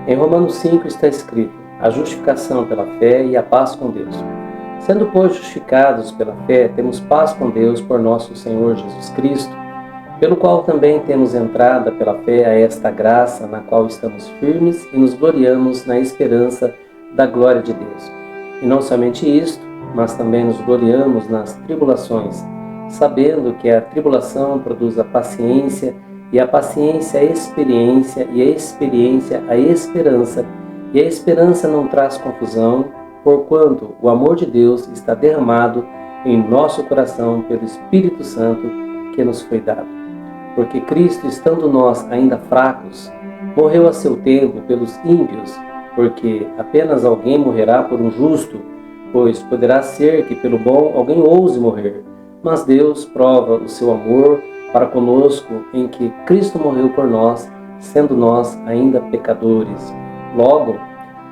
Em Romanos 5 está escrito: a justificação pela fé e a paz com Deus. Sendo, pois, justificados pela fé, temos paz com Deus por nosso Senhor Jesus Cristo, pelo qual também temos entrada pela fé a esta graça, na qual estamos firmes e nos gloriamos na esperança da glória de Deus. E não somente isto, mas também nos gloriamos nas tribulações, sabendo que a tribulação produz a paciência, e a paciência a experiência, e a experiência a esperança, e a esperança não traz confusão, porquanto o amor de Deus está derramado em nosso coração pelo Espírito Santo que nos foi dado. Porque Cristo, estando nós ainda fracos, morreu a seu tempo pelos ímpios, porque apenas alguém morrerá por um justo, pois poderá ser que pelo bom alguém ouse morrer. Mas Deus prova o seu amor para conosco em que Cristo morreu por nós, sendo nós ainda pecadores. Logo,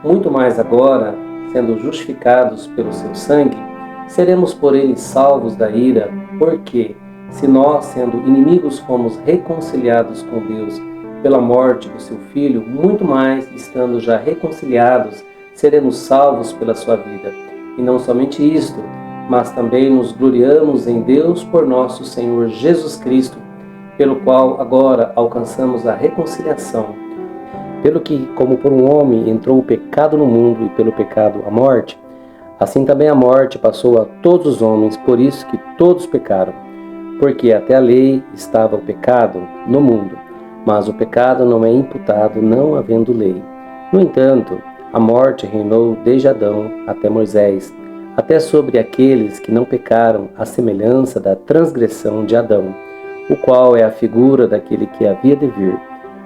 muito mais agora, sendo justificados pelo seu sangue, seremos por ele salvos da ira, porque, se nós, sendo inimigos, fomos reconciliados com Deus pela morte do seu Filho, muito mais, estando já reconciliados, seremos salvos pela sua vida. E não somente isto, mas também nos gloriamos em Deus por nosso Senhor Jesus Cristo, pelo qual agora alcançamos a reconciliação. Pelo que, como por um homem entrou o pecado no mundo e pelo pecado a morte, assim também a morte passou a todos os homens, por isso que todos pecaram. Porque até a lei estava o pecado no mundo, mas o pecado não é imputado não havendo lei. No entanto, a morte reinou desde Adão até Moisés, até sobre aqueles que não pecaram, à semelhança da transgressão de Adão, o qual é a figura daquele que havia de vir.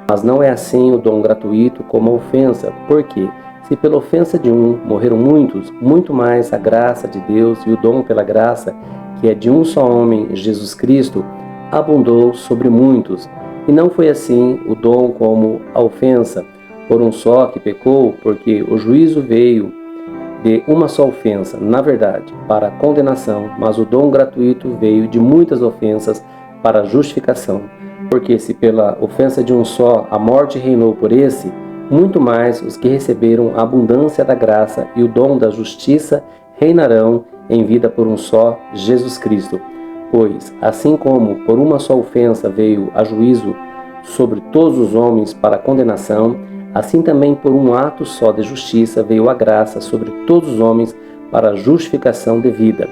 Mas não é assim o dom gratuito como a ofensa, porque, se pela ofensa de um morreram muitos, muito mais a graça de Deus e o dom pela graça, que é de um só homem, Jesus Cristo, abundou sobre muitos. E não foi assim o dom como a ofensa, por um só que pecou, porque o juízo veio de uma só ofensa, na verdade, para a condenação, mas o dom gratuito veio de muitas ofensas para a justificação. Porque se pela ofensa de um só a morte reinou por esse, muito mais os que receberam a abundância da graça e o dom da justiça reinarão em vida por um só, Jesus Cristo. Pois, assim como por uma só ofensa veio a juízo sobre todos os homens para a condenação, assim também por um ato só de justiça veio a graça sobre todos os homens para a justificação de vida.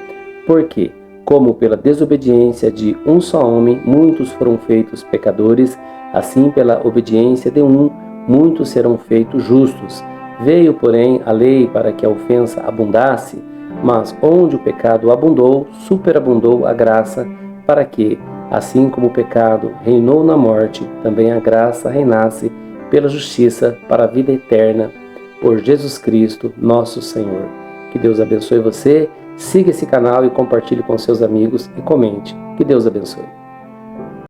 Porque, como pela desobediência de um só homem muitos foram feitos pecadores, assim pela obediência de um muitos serão feitos justos. Veio, porém, a lei para que a ofensa abundasse, mas onde o pecado abundou, superabundou a graça, para que, assim como o pecado reinou na morte, também a graça reinasse pela justiça para a vida eterna, por Jesus Cristo, nosso Senhor. Que Deus abençoe você, siga esse canal e compartilhe com seus amigos e comente. Que Deus abençoe.